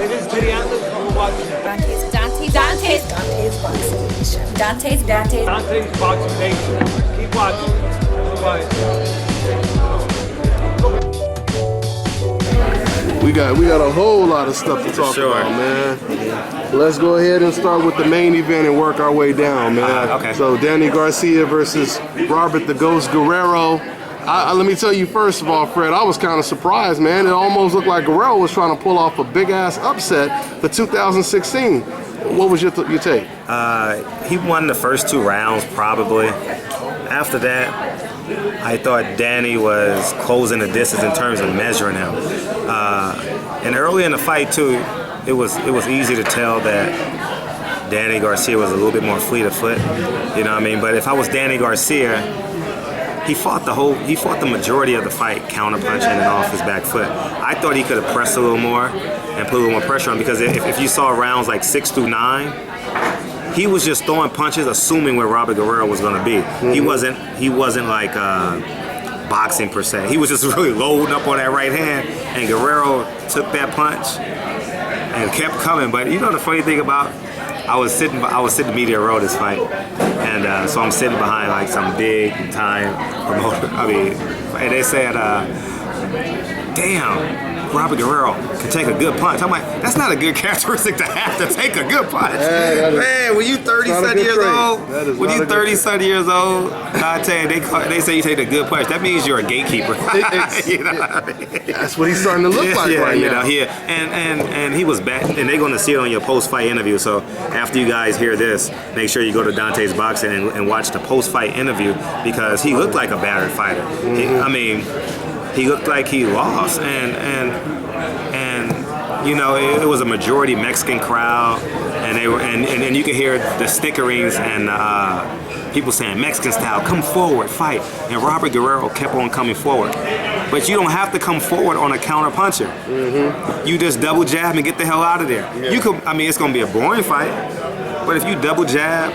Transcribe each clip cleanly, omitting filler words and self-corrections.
It is Minneapolis. We're watching it. Dante's Boxing Nation. Keep watching. We got a whole lot of stuff to talk about, man. Let's go ahead and start with the main event and work our way down, man. Okay. So Danny Garcia versus Robert the Ghost Guerrero. Let me tell you first of all, Fred, I was kind of surprised, man. It almost looked like Guerrero was trying to pull off a big-ass upset for 2016. What was your take? He won the first 2 rounds, probably. After that, I thought Danny was closing the distance in terms of measuring him. And early in the fight, too, it was easy to tell that Danny Garcia was a little bit more fleet of foot. You know what I mean? But if I was Danny Garcia, he fought the majority of the fight counter-punching and off his back foot. I thought he could have pressed a little more and put a little more pressure on, because if you saw rounds like 6 through 9, he was just throwing punches, assuming where Robert Guerrero was going to be. Mm-hmm. He wasn't like boxing per se. He was just really loading up on that right hand, and Guerrero took that punch and kept coming. But you know the funny thing about, I was sitting media row this fight, and so I'm sitting behind like some big time promoter. I mean, and they said, "Damn, Robert Guerrero can take a good punch." I'm like, that's not a good characteristic to have to take a good punch. Man, when you 30-something years old, when you 30-something years old, I tell you, they say you take a good punch. That means you're a gatekeeper. You know what I mean? That's what he's starting to look like right now. And he was back, and they're going to see it on your post-fight interview. So after you guys hear this, make sure you go to Dante's Boxing and watch the post-fight interview, because he looked like a battered fighter. He looked like he lost, and you know, it was a majority Mexican crowd, and they were, and you could hear the snickerings and people saying, "Mexican style, come forward, fight." And Robert Guerrero kept on coming forward. But you don't have to come forward on a counter puncher. Mm-hmm. You just double jab and get the hell out of there. Yeah. You could, I mean, it's gonna be a boring fight, but if you double jab,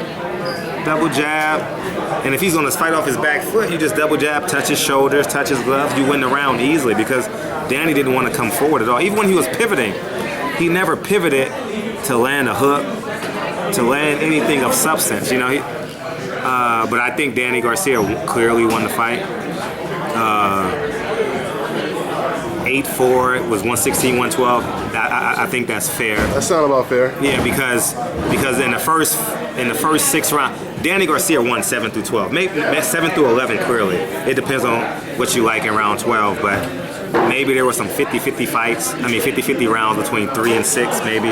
and if he's gonna fight off his back foot, you just double jab, touch his shoulders, touch his gloves, you win the round easily, because Danny didn't want to come forward at all. Even when he was pivoting, he never pivoted to land a hook, to land anything of substance, you know. But I think Danny Garcia clearly won the fight. 8-4, it was 116, 112. I think that's fair. That sounds about fair. Yeah, because in the first 6 rounds, Danny Garcia won 7 through 12. Maybe 7 through 11 clearly. It depends on what you like in round 12, but maybe there were some 50-50 fights. I mean 50-50 rounds between 3 and 6 maybe.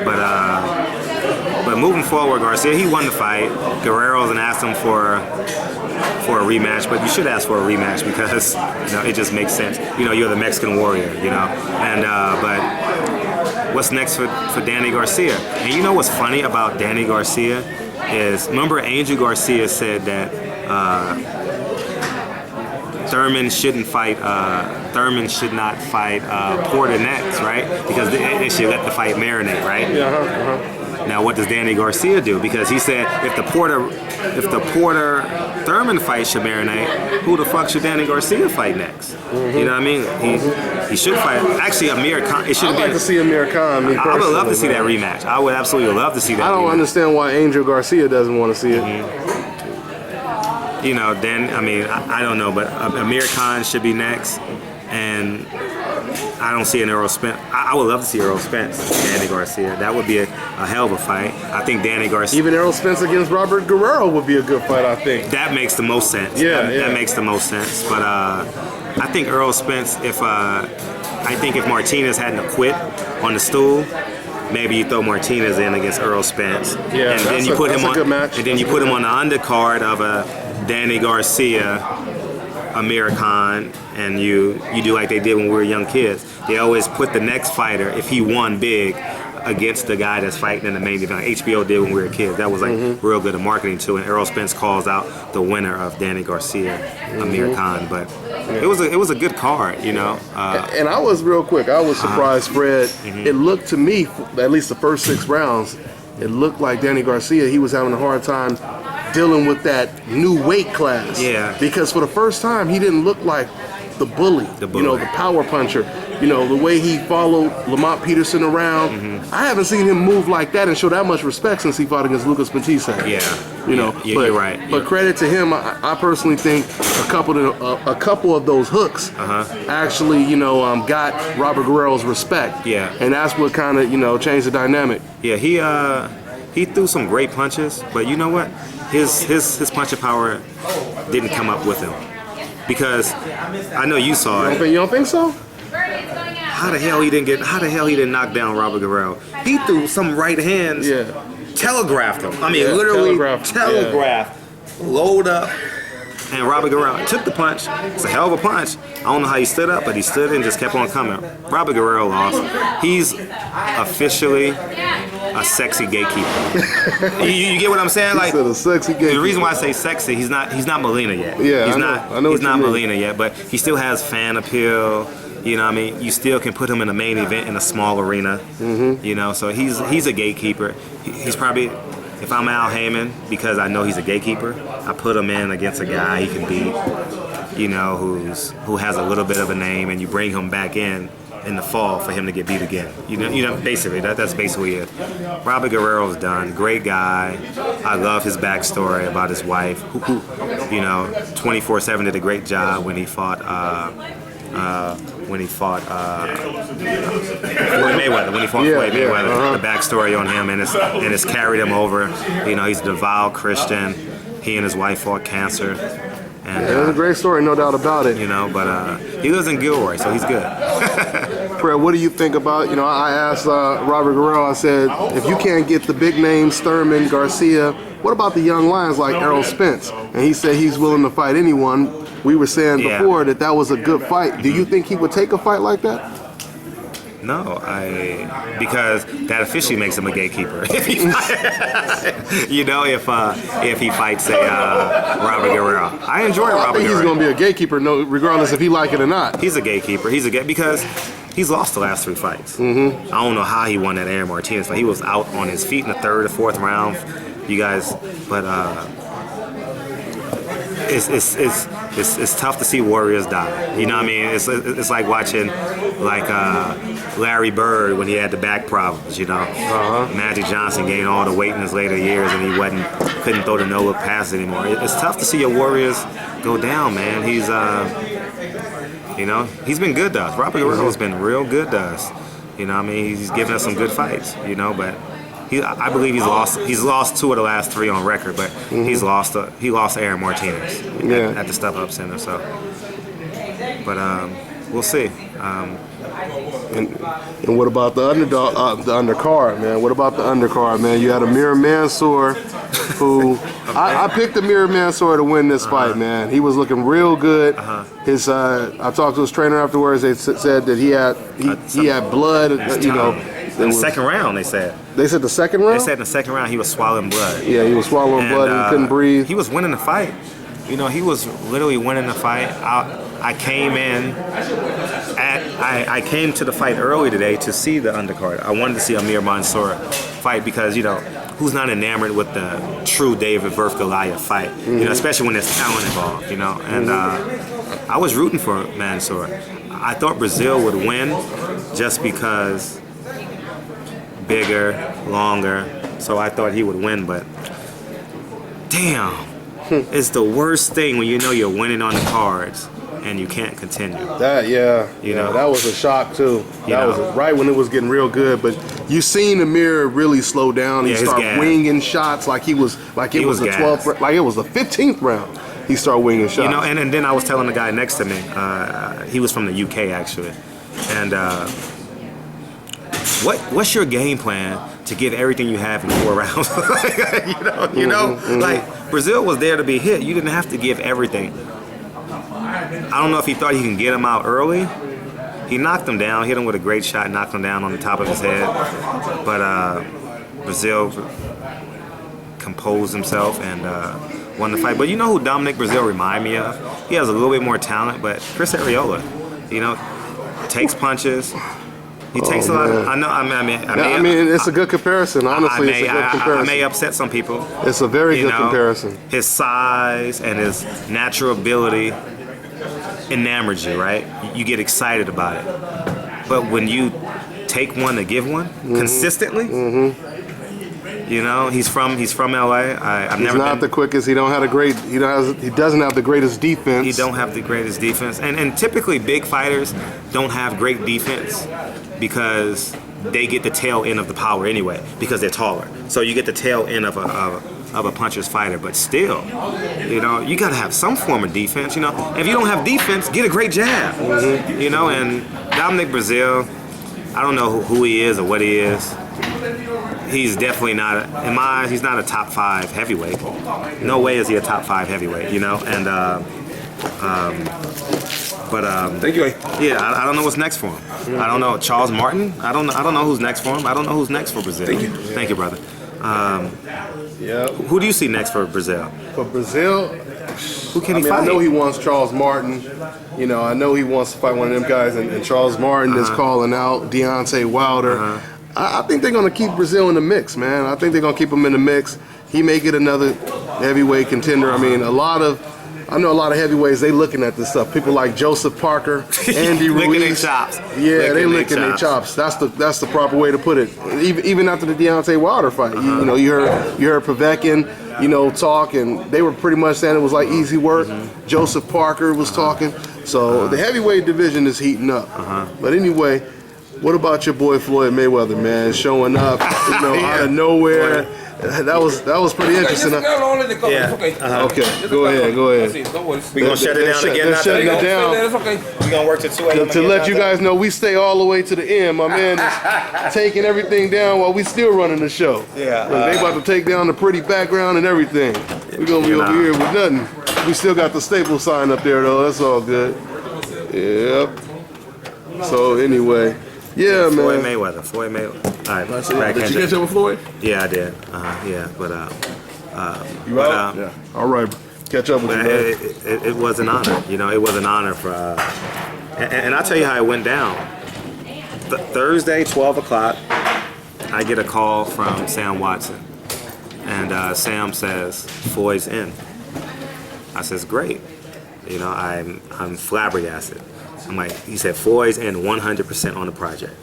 But moving forward, Garcia, he won the fight. Guerrero's and asked him for a rematch, but you should ask for a rematch, because you know, it just makes sense. You know, you're the Mexican warrior, you know. And but what's next for Danny Garcia? And you know what's funny about Danny Garcia is, remember Angel Garcia said that Thurman should not fight Porter next, right? Because they should let the fight marinate, right? Yeah. Now, what does Danny Garcia do? Because he said if the Porter Thurman fight should marinate, who the fuck should Danny Garcia fight next? Mm-hmm. You know what I mean? He should fight. Actually, Amir Khan. It should I'd like to see Amir Khan. I would love to see that rematch. I would absolutely love to see that. I don't understand why Angel Garcia doesn't want to see it. You know, then I mean, I don't know, but Amir Khan should be next, and I don't see an Errol Spence. I would love to see Errol Spence, Danny Garcia. That would be a hell of a fight. I think Danny Garcia. Even Errol Spence against Robert Guerrero would be a good fight, I think. That makes the most sense. That makes the most sense. But I think Errol Spence, if Martinez hadn't quit on the stool, maybe you throw Martinez in against Errol Spence. Yeah, and then you put him on, good match. And then you put him on the undercard of a Danny Garcia, Amir Khan, and you do like they did when we were young kids. They always put the next fighter, if he won big, against the guy that's fighting in the main event. HBO did when we were kids. That was like real good at marketing too. And Errol Spence calls out the winner of Danny Garcia, Amir Khan. But it was a good card, you know. And I was real quick. I was surprised, Fred. It looked to me, at least the first 6 rounds, it looked like Danny Garcia, he was having a hard time dealing with that new weight class. Yeah. Because for the first time, he didn't look like the bully, you know, the power puncher. You know, the way he followed Lamont Peterson around. I haven't seen him move like that and show that much respect since he fought against Lucas Matisse. Yeah. You know, yeah, but, you're right. But credit to him, I personally think a couple of those hooks actually, you know, got Robert Guerrero's respect. Yeah. And that's what kind of, you know, changed the dynamic. Yeah, he threw some great punches, but you know what? His punching power didn't come up with him. Because I know you saw it. You don't think so? How the hell he didn't knock down Robert Guerrero? He threw some right hands. Yeah. Telegraphed him. I mean, literally telegraphed. Load up. And Robert Guerrero took the punch. It's a hell of a punch. I don't know how he stood up, but he stood and just kept on coming. Robert Guerrero lost. He's officially a sexy gatekeeper. you get what I'm saying? Like, a sexy gatekeeper. The reason why I say sexy, he's not Molina yet. Yeah, I know he's not Molina yet, but he still has fan appeal. You know what I mean? You still can put him in a main event in a small arena. You know, so he's a gatekeeper. He's probably, if I'm Al Heyman, because I know he's a gatekeeper, I put him in against a guy he can beat, you know, who has a little bit of a name, and you bring him back in the fall for him to get beat again. You know, basically that's basically it. Robert Guerrero's done. Great guy. I love his backstory about his wife, who you know, 24/7 did a great job when he fought. Floyd Mayweather. When he fought Floyd Mayweather, the backstory on him and it's carried him over. You know, he's a devout Christian. He and his wife fought cancer. And, it's a great story, no doubt about it. You know, but he lives in Gilroy, so he's good. Fred, what do you think about, you know, I asked Robert Guerrero, I said, if you can't get the big names, Thurman, Garcia, what about the young lions like Errol Spence? And he said he's willing to fight anyone. We were saying before that was a good fight. Do you think he would take a fight like that? No, because that officially makes him a gatekeeper. You know, if he fights, say, Robert Guerrero. I enjoy Robert Guerrero. I think he's going to be a gatekeeper, regardless if he like it or not. He's a gatekeeper. Because he's lost the last 3 fights. I don't know how he won that Aaron Martinez fight. He was out on his feet in the 3rd or 4th round. You guys, but it's tough to see warriors die. You know what I mean? It's like watching Larry Bird when he had the back problems. You know, Magic Johnson gained all the weight in his later years and he couldn't throw the no-look pass anymore. It's tough to see your warriors go down, man. He's you know, he's been good to us. Robert Guerrero's been real good to us. You know what I mean? He's given us some good fights. You know, but. I believe he's lost 2 of the last 3 on record, but he lost Aaron Martinez at the Step Up Center. So, but we'll see. And what about the undercard, man? What about the undercard, man? You had Amir Mansour, who I picked Amir Mansour to win this fight, man. He was looking real good. His I talked to his trainer afterwards. They said that he had blood. You know. In the second round, they said. They said the second round? They said in the second round he was swallowing blood. Yeah, he was swallowing blood and he couldn't breathe. He was winning the fight. You know, he was literally winning the fight. I came to the fight early today to see the undercard. I wanted to see Amir Mansour fight because, you know, who's not enamored with the true David versus Goliath fight? You know, especially when there's talent involved, you know. And I was rooting for Mansour. I thought Brazil would win just because bigger, longer, so I thought he would win, but damn, it's the worst thing when you know you're winning on the cards and you can't continue. You know, that was a shock too. That was right when it was getting real good, but you seen Amir really slow down. He started winging shots like it was the 12th, like it was the 15th round. He started winging shots. You know, and then I was telling the guy next to me, he was from the UK actually, and what's your game plan to give everything you have in 4 rounds? Like Brazil was there to be hit. You didn't have to give everything. I don't know if he thought he can get him out early. He knocked him down, hit him with a great shot, knocked him down on the top of his head. But Brazil composed himself and won the fight. But you know who Dominic Brazil remind me of? He has a little bit more talent, but Chris Arreola, you know, takes punches. He takes a lot of, I mean, it's a good comparison. Honestly, it's a good comparison. I may upset some people. It's a very good comparison. His size and his natural ability enamored you, right? You get excited about it. But when you take one to give one consistently, you know, he's from LA. I've He's never not been, the quickest. He doesn't have the greatest defense. He don't have the greatest defense, and typically big fighters don't have great defense because they get the tail end of the power anyway because they're taller. So you get the tail end of a puncher's fighter, but still, you know, you got to have some form of defense. You know, and if you don't have defense, get a great jab. You know, and Dominic Brazil, I don't know who he is or what he is. He's definitely not, in my eyes, he's not a top 5 heavyweight. No way is he a top 5 heavyweight, you know? And, Thank you. yeah, I don't know what's next for him. I don't know. Charles Martin? I don't know who's next for him. I don't know who's next for Brazil. Thank you, brother. Yeah. Who do you see next for Brazil? For Brazil, Who can he I fight? know he wants Charles Martin. You know, I know he wants to fight one of them guys, and Charles Martin is calling out Deontay Wilder. I think they're going to keep Brazil in the mix, man. I think they're going to keep him in the mix. He may get another heavyweight contender. I mean, I know a lot of heavyweights, they looking at this stuff. People like Joseph Parker, Andy Ruiz. Licking their chops. Yeah, they licking their chops. That's the proper way to put it. Even after the Deontay Wilder fight, you know, you heard Povetkin, you know, talk, and they were pretty much saying it was like easy work. Joseph Parker was talking. So the heavyweight division is heating up. But anyway, what about your boy Floyd Mayweather, man, showing up, you know, out of nowhere? That was pretty interesting. Yeah. Okay, go ahead. We gonna shut it down again? They're shutting it down. We gonna work to 2 a.m. To let you guys know, we stay all the way to the end. My man is taking everything down while we still running the show. Yeah. Look, they about to take down the pretty background and everything. We're gonna be over here with nothing. We still got the staple sign up there though. That's all good. Yep. So anyway. Yeah, Floyd man. Mayweather. All right, Did you catch up with Floyd? Yeah, I did. Yeah, but You out? Yeah. All right. Catch up with you, man. it was an honor. You know, it was an honor for. And I'll tell you how it went down. Thursday, 12 o'clock, I get a call from Sam Watson, and Sam says Floyd's in. I says great. You know, I'm flabbergasted. I'm like, he said Floyd's in 100% on the project.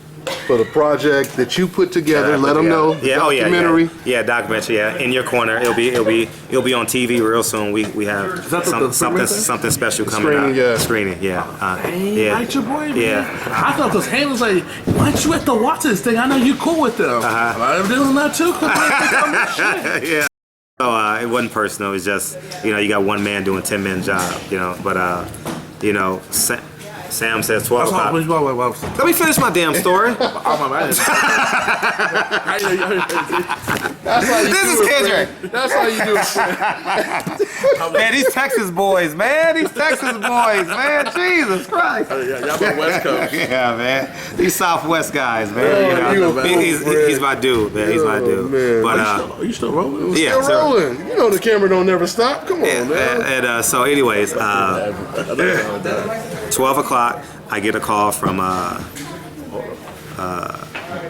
For the project that you put together, let them know. Yeah, documentary. Documentary. Yeah, in your corner. It'll be on TV real soon. We have something special coming out. Screening. Yeah. Hey, like your boy, man. Yeah. I thought those handles like, why don't you at the Watsons thing? I know you cool with them. I'm doing that too. Yeah. So it wasn't personal. It was just, you know, you got one man doing 10 men job. You know, but you know. Sam says 12 o'clock. Let me finish my damn story. That's how you This do is it, Kendrick. friend. That's how you do it. Man, these Texas boys, man. Jesus Christ. Y'all from West Coast. Yeah, man. These Southwest guys, man. You know, he's my dude, man. He's my dude. Man. But Are you still rolling? yeah, Still rolling. You know the camera don't never stop. Come on, man. And so, anyways, 12 o'clock, I get a call from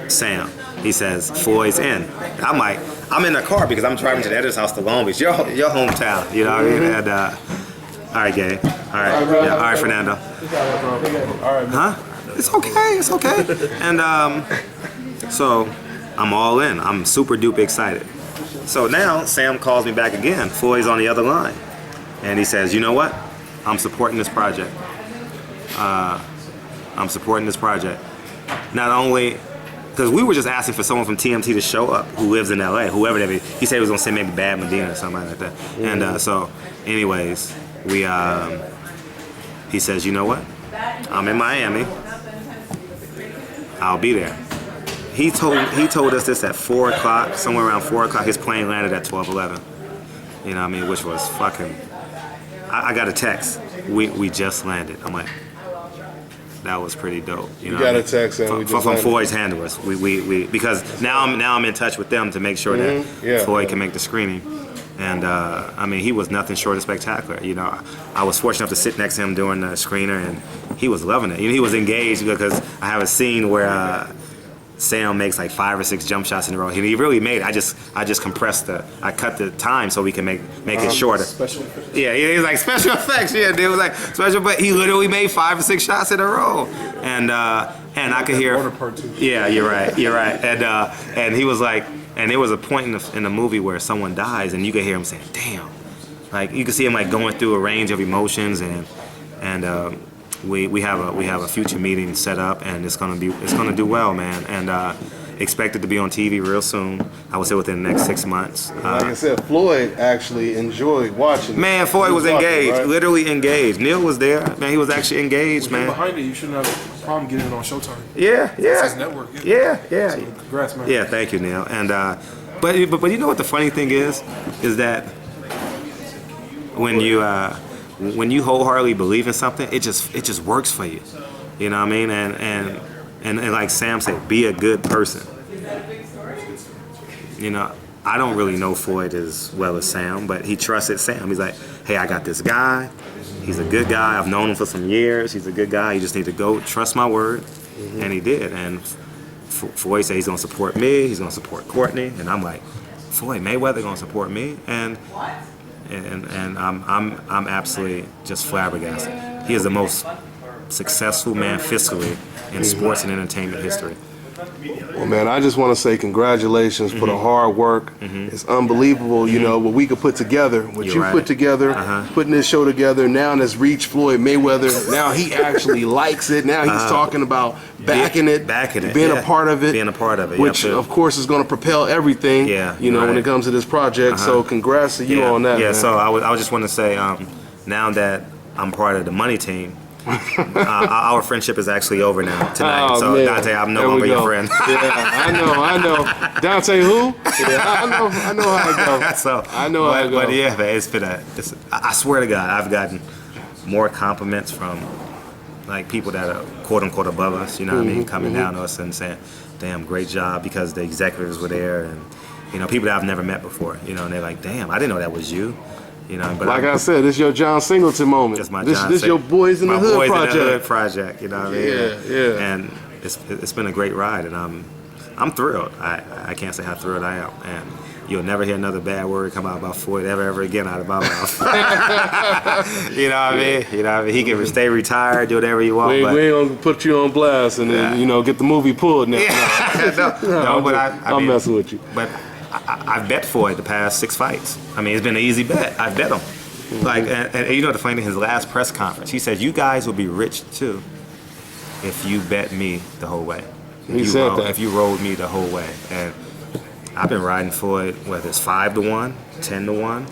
Sam. He says Floyd's in. I'm in the car because I'm driving to the editor's house to Long Beach, your hometown. You know what I mean? And all right, Gabe. All right, yeah. All right, Fernando. Huh? It's okay. And so I'm all in. I'm super duper excited. So now Sam calls me back again. Floyd's on the other line, and he says, "You know what? I'm supporting this project. I'm supporting this project. Not only because we were just asking for someone from TMT to show up who lives in LA, whoever that is. He said he was gonna send maybe Bad Medina or something like that. And so, anyways, he says, you know what? I'm in Miami. I'll be there. He told us this at 4 o'clock, somewhere around 4 o'clock. His plane landed at 12:11. You know what I mean? Which was fucking. I got a text. We just landed. I'm like, that was pretty dope. You know got a text and we just from landed. Floyd's handlers. We because now I'm in touch with them to make sure that Floyd can make the screening. And I mean, he was nothing short of spectacular. You know, I was fortunate enough to sit next to him during the screener, and he was loving it. You know, he was engaged because I have a scene where Sam makes like 5 or 6 jump shots in a row. He really made it. I just compressed I cut the time so we can make it shorter. Special effects. Yeah, he was like special effects. Yeah, it was like special, but he literally made 5 or 6 shots in a row, and I could hear. Yeah, you're right, and he was like, and there was a point in the movie where someone dies, and you could hear him saying, "Damn," like you could see him like going through a range of emotions, and we have a future meeting set up, and it's gonna do well, man, and expected to be on TV real soon. I would say within the next 6 months. Like I said, Floyd actually enjoyed watching. Man, Floyd was engaged, right? literally engaged. Neil was there, man. He was actually engaged, man. Behind it, you shouldn't have a problem getting it on Showtime. Yeah. It's his network. Yeah. So, congrats, man. Yeah, thank you, Neil. And but you know what the funny thing is that when you wholeheartedly believe in something, it just works for you. You know what I mean? And like Sam said, be a good person. You know, I don't really know Floyd as well as Sam, but he trusted Sam. He's like, hey, I got this guy. He's a good guy. I've known him for some years. He's a good guy. You just need to go trust my word. And he did. And Floyd said he's gonna support me. He's gonna support Courtney. And I'm like, Floyd Mayweather gonna support me? And I'm absolutely just flabbergasted. He is the most successful man fiscally in sports and entertainment history. Well, man, I just want to say congratulations for the hard work. It's unbelievable, you know, what we could put together, what You're you right. put together, putting this show together. Now it's reached Floyd Mayweather. Now he actually likes it. Now he's talking about backing it, being yeah. a part of it, Being a part of it, which yep. of course is going to propel everything. Yeah, you know, when right. it comes to this project. So congrats to you on that. Yeah, man. so I just want to say, now that I'm part of the money team, our friendship is actually over now tonight. Oh, so man. Dante, I'm no There we longer your go. friend. Yeah, I know. Dante who? Yeah, I know how it goes. So I know how it goes. But yeah, man, I swear to God, I've gotten more compliments from like people that are quote unquote above us, you know what I mean, coming down to us and saying, damn, great job, because the executives were there, and you know, people that I've never met before, you know, and they're like, damn, I didn't know that was you. You know, but Like I said, this your John Singleton moment. That's my this John your Boys in the Hood Boys project. In the Hood project, you know what I mean? Yeah. And it's been a great ride, and I'm thrilled. I can't say how thrilled I am, and you'll never hear another bad word come out about Floyd ever again out of my mouth. You know what I mean? You know what I mean? He can stay retired, do whatever he wants. We ain't gonna put you on blast and then you know get the movie pulled now. No, but I'm messing with you. But I've bet Floyd the past 6 fights. I mean, it's been an easy bet. I bet him. Like, and you know the funny thing, his last press conference, he said, "You guys will be rich too if you bet me the whole way. He said that. If you rolled me the whole way." And I've been riding Floyd, whether it's 5-1, 10-1.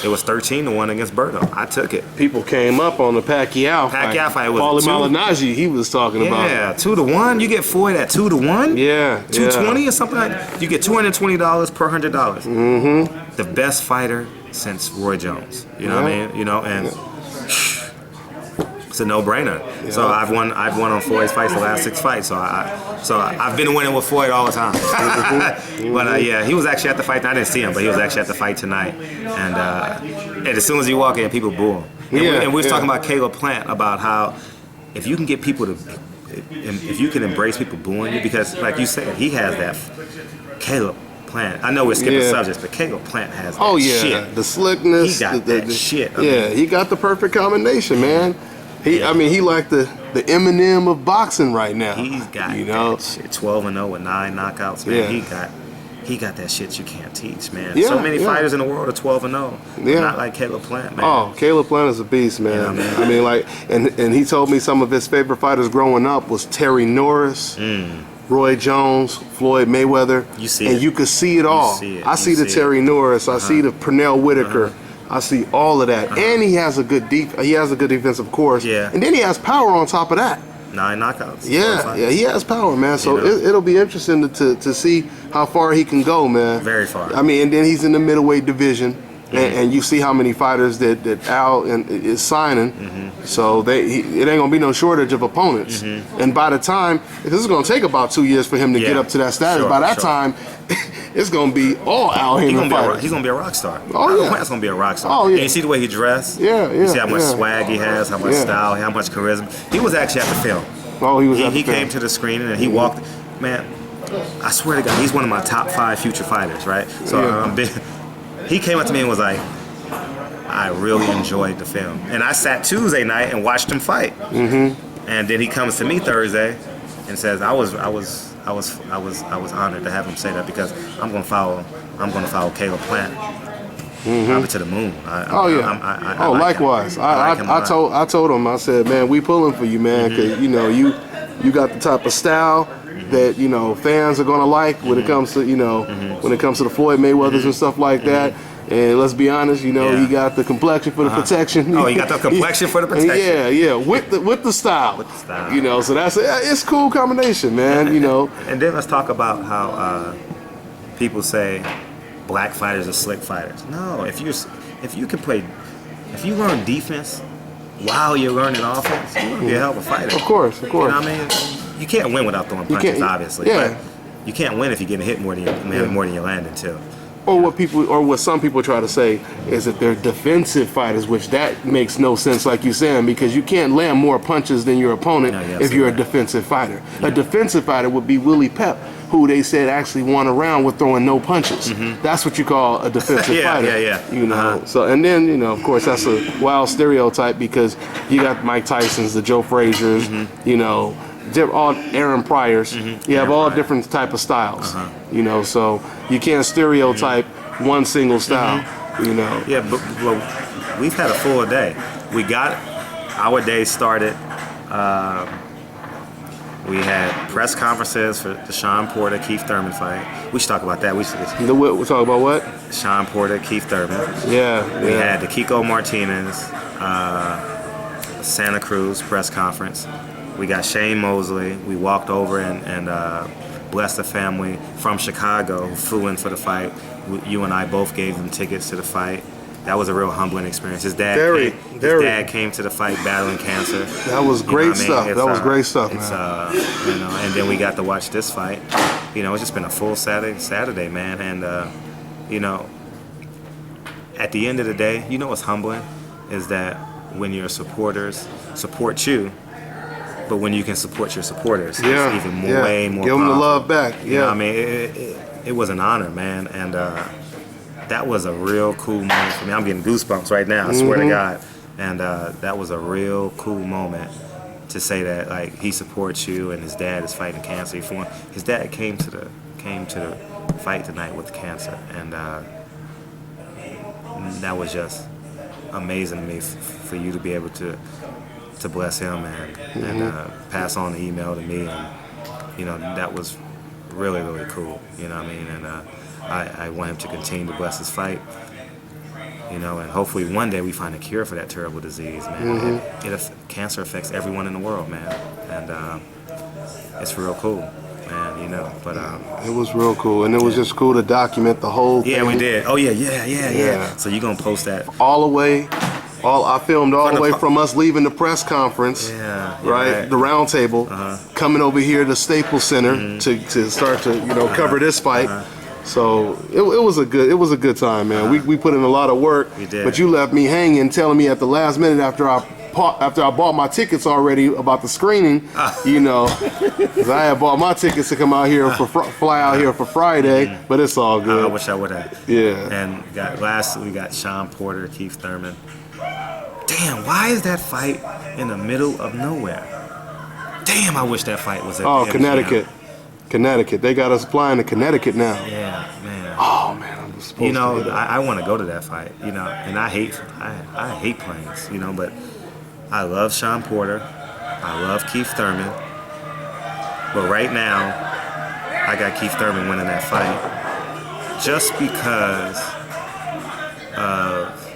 It was 13-1 against Berto. I took it. People came up on the Pacquiao fight was Paulie 2. Malignaggi, he was talking about. Yeah, 2-1. You get Floyd at 2-1. Yeah, 220 or something like that. You get $220 per $100. The best fighter since Roy Jones. You know what I mean? You know, and it's a no-brainer. Yeah. So I've won on Floyd's fights the last 6 fights. So I've been winning with Floyd all the time. But yeah, he was actually at the fight. I didn't see him, but he was actually at the fight tonight. And as soon as you walk in, people boo him. And we was talking about Caleb Plant, about how if you can get people to, if you can embrace people booing you, because like you said, he has that. Caleb Plant. I know we're skipping subjects, but Caleb Plant has that shit. The slickness. He got that shit. I mean, he got the perfect combination, man. I mean, he like the Eminem of boxing right now. He's got that shit. 12-0 with 9 knockouts, man. He got that shit you can't teach, man. So many fighters in the world are 12-0. Not like Caleb Plant, man. Oh, Caleb Plant is a beast, man. Yeah, man. I mean, like, and he told me some of his favorite fighters growing up was Terry Norris, Roy Jones, Floyd Mayweather. You see and you could see it all. I see the Terry Norris. I see the Pernell Whitaker. I see all of that, and he has a good defense, of course. Yeah. And then he has power on top of that. 9 knockouts. Yeah, he has power, man. So it'll be interesting to see how far he can go, man. Very far. I mean, and then he's in the middleweight division, and you see how many fighters that Al is signing. So it ain't gonna be no shortage of opponents. And by the time, this is gonna take about 2 years for him to get up to that status. By that time, it's gonna be all Al Haymon fighters. He's gonna be a rock star. Oh yeah, Plant's gonna be a rock star. Oh yeah. And you see the way he dressed. You see how much swag he has, how much style, how much charisma. He was actually at the film. Oh, he was. He came to the screening and he walked. Man, I swear to God, he's one of my top 5 future fighters, right? So he came up to me and was like, I really enjoyed the film. And I sat Tuesday night and watched him fight. And then he comes to me Thursday and says, I was honored to have him say that because I'm gonna follow Caleb Plant. Probably to the moon. Likewise. I told him, I said, man, we pulling for you, man, because you got the type of style that fans are gonna like when it comes to when it comes to the Floyd Mayweathers and stuff like that. And let's be honest, he got the complexion for the protection. Oh, he got the complexion for the protection. Yeah, with the style. With the style. So it's a cool combination, man. And then let's talk about how people say black fighters are slick fighters. No, if you learn defense while you're learning offense, you're gonna be a hell of a fighter. Of course. You know what I mean? You can't win without throwing punches, obviously. Yeah. But you can't win if you're getting hit more than you're landing too. Or what some people try to say is that they're defensive fighters, which that makes no sense, like you're saying, because you can't land more punches than your opponent if you're a defensive fighter. A defensive fighter would be Willie Pep, who they said actually won a round with throwing no punches. That's what you call a defensive fighter. So and then of course that's a wild stereotype because you got Mike Tyson's, the Joe Frazier's, all Aaron Pryor's. You have all different type of styles. So you can't stereotype one single style. Yeah, but we've had a full day. We got our day started. We had press conferences for the Sean Porter Keith Thurman fight. We should talk about that. We'll talk about what? Sean Porter Keith Thurman. Yeah. We had the Kiko Martinez Santa Cruz press conference. We got Shane Mosley. We walked over and blessed the family from Chicago who flew in for the fight. You and I both gave them tickets to the fight. That was a real humbling experience. His dad came to the fight battling cancer. That was great stuff. That was great stuff, man. And then we got to watch this fight. It's just been a full Saturday, man. And at the end of the day, what's humbling is that when your supporters support you, but when you can support your supporters, it's even way more Give them the love back. It was an honor, man, and that was a real cool moment for me. I'm getting goosebumps right now, I swear to God. And that was a real cool moment to say that he supports you, and his dad is fighting cancer. His dad came to the fight tonight with cancer, and that was just amazing to me for you to be able to bless him and pass on the email to me, and that was really, really cool. And I want him to continue to bless his fight. And hopefully one day we find a cure for that terrible disease, man. Cancer affects everyone in the world, man, and it's real cool, man. But it was real cool, and it was just cool to document the whole thing. Yeah, we did. Oh yeah. So you gonna post that all the way? I filmed all the way from us leaving the press conference, right? The round table, coming over here to Staples Center to start to cover this fight. So it was a good time, man. We put in a lot of work, but you left me hanging, telling me at the last minute after I bought my tickets already about the screening, because I had bought my tickets to come out here fly out here for Friday, but it's all good. I wish I would have. Yeah. And we got Sean Porter, Keith Thurman. Damn, why is that fight in the middle of nowhere? Damn, I wish that fight was at Connecticut. Connecticut. They got us flying to Connecticut now. Yeah, man. Oh man, I'm supposed to. I want to go to that fight. And I hate planes. But I love Sean Porter. I love Keith Thurman. But right now, I got Keith Thurman winning that fight just because of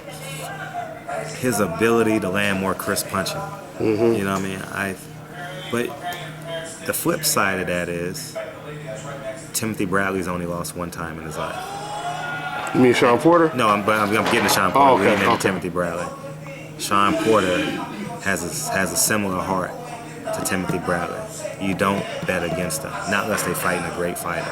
his ability to land more crisp punching. You know what I mean? But the flip side of that is Timothy Bradley's only lost one time in his life. You mean Sean Porter? No, I'm getting to Sean Porter. Okay. To Timothy Bradley. Sean Porter has a similar heart to Timothy Bradley. You don't bet against him, not unless they fighting a great fighter.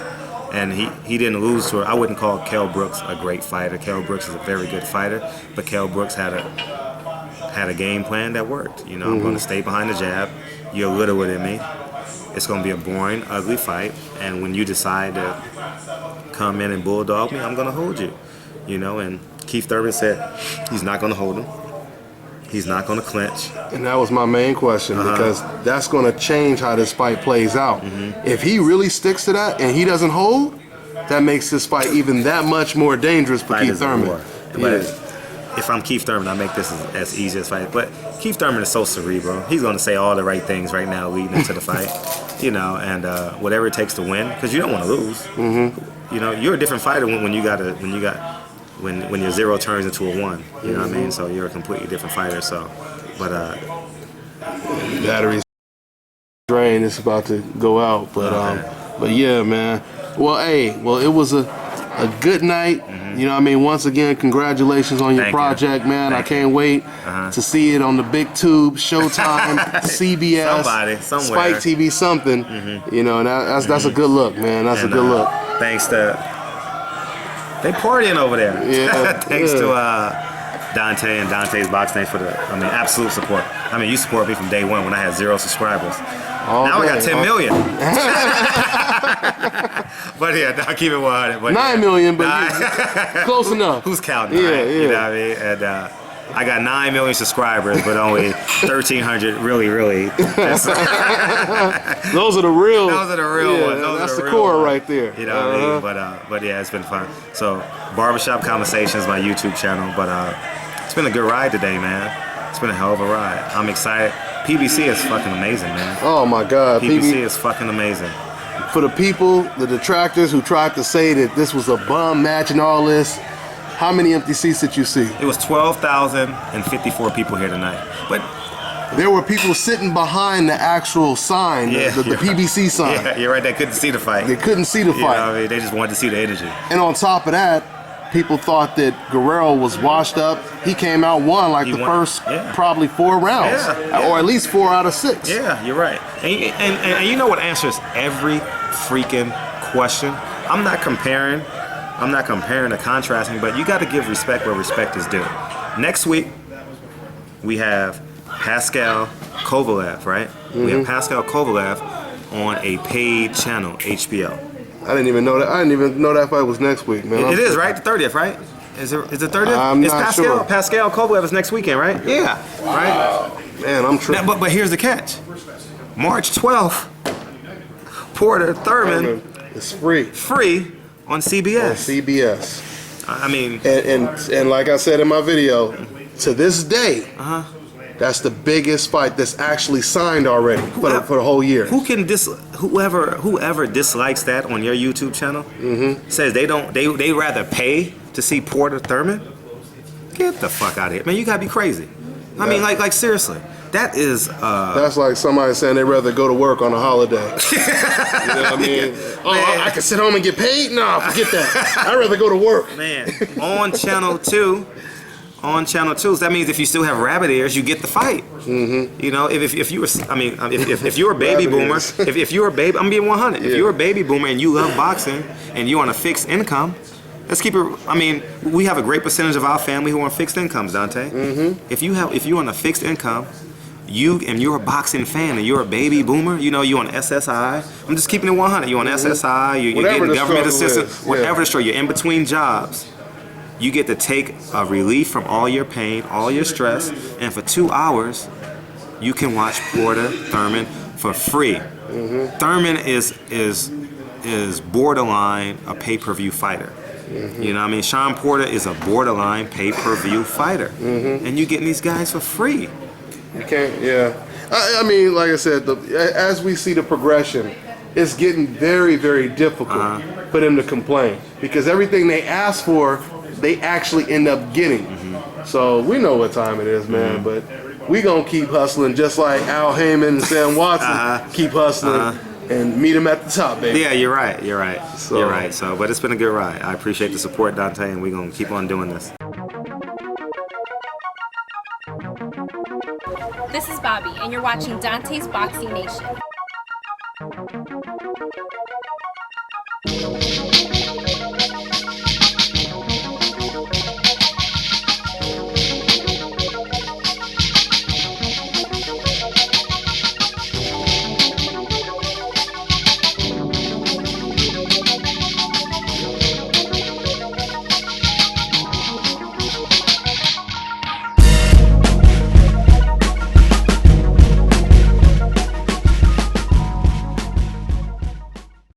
And he didn't lose to her. I wouldn't call Kell Brooks a great fighter. Kell Brooks is a very good fighter, but Kell Brooks had a game plan that worked. I'm going to stay behind the jab. You're littler than me. it's going to be a boring, ugly fight. And when you decide to come in and bulldog me, I'm going to hold you. You know, and Keith Thurman said he's not going to hold him. He's not going to clinch. And that was my main question, because that's going to change how this fight plays out. If he really sticks to that and he doesn't hold, that makes this fight even that much more dangerous for Keith Thurman. But if I'm Keith Thurman, I make this as easy as fight. But Keith Thurman is so cerebral. He's going to say all the right things right now leading into the fight. You know, and whatever it takes to win, because you don't want to lose. You know, you're a different fighter when your 0 turns into a 1. You know what I mean? So you're a completely different fighter. So, but battery's drain. It's about to go out. But yeah, man. Well, it was a good night. You know what I mean? Once again, congratulations on your project, man. I can't wait to see it on the big tube, Showtime, CBS, somebody, somewhere. Spike TV, something. You know, and that's a good look, man. That's a good look. Thanks to they partying over there. Yeah. Thanks to Dante and Dante's Box. Thanks for the absolute support. I mean, you support me from day one when I had 0 subscribers. Now I got 10 million. But yeah, I'll keep it 100. But 9 million, but close enough. Who's counting? Yeah, right? yeah. You know what I mean? And I got 9 million subscribers, but only 1,300 really. Those are the real. Those are the real ones. That's the core right there. You know what I mean? But yeah, it's been fun. So Barbershop Conversations, my YouTube channel. But it's been a good ride today, man. It's been a hell of a ride. I'm excited. PBC is fucking amazing, man. Oh my God. PBC is fucking amazing. For the people, the detractors who tried to say that this was a bum match and all this, how many empty seats did you see? It was 12,054 people here tonight. But there were people sitting behind the actual sign, the PBC sign. Yeah, you're right. They couldn't see the fight. They couldn't see the fight. You know what I mean? They just wanted to see the energy. And on top of that, people thought that Guerrero was washed up. He came out won like first probably 4 rounds, or at least 4 out of 6. Yeah, you're right. And you know what answers every freaking question? I'm not comparing or contrasting, but you got to give respect where respect is due. Next week, we have Pascal Kovalev, right? We have Pascal Kovalev on a paid channel, HBO. I didn't even know that. I didn't even know that fight was next week, man. It is, right? The 30th, right? Is it the 30th? I'm not sure. Pascal Kovalev is next weekend, right? Yeah. Right? Man, I'm tripping. But here's the catch. March 12th, Porter, Thurman. It's free. Free on CBS. On CBS. I mean. And like I said in my video, to this day, that's the biggest fight that's actually signed already for the whole year. Whoever dislikes that on your YouTube channel says they rather pay to see Porter Thurman. Get the fuck out of here, man! You gotta be crazy. I mean, like seriously, that is. That's like somebody saying they'd rather go to work on a holiday. You know what I mean? I can sit home and get paid? No, forget that. I'd rather go to work. Man, on channel 2. On channel 2, so that means if you still have rabbit ears, you get the fight. You know, if you were, if you're a baby boomer, if you're a baby, I'm being 100. If you're a baby boomer and you love boxing and you're on a fixed income, let's keep it. I mean, we have a great percentage of our family who are on fixed incomes, Dante. If you're on a fixed income, you're a boxing fan and you're a baby boomer, you know, you're on SSI. I'm just keeping it 100. You're on SSI. You're getting government assistance. Whatever the struggle, you're in between jobs. You get to take a relief from all your pain, all your stress, and for 2 hours, you can watch Porter Thurman for free. Thurman is borderline a pay-per-view fighter. You know what I mean? Sean Porter is a borderline pay-per-view fighter. And you're getting these guys for free. You can't, I mean, like I said, as we see the progression, it's getting very, very difficult for them to complain. Because everything they ask for, they actually end up getting. So we know what time it is, man, but we gonna keep hustling just like Al Heyman and Sam Watson keep hustling and meet him at the top, baby. Yeah, you're right. So, you're right. So, but it's been a good ride. I appreciate the support, Dante, and we're gonna keep on doing this. This is Bobby, and you're watching Dante's Boxing Nation.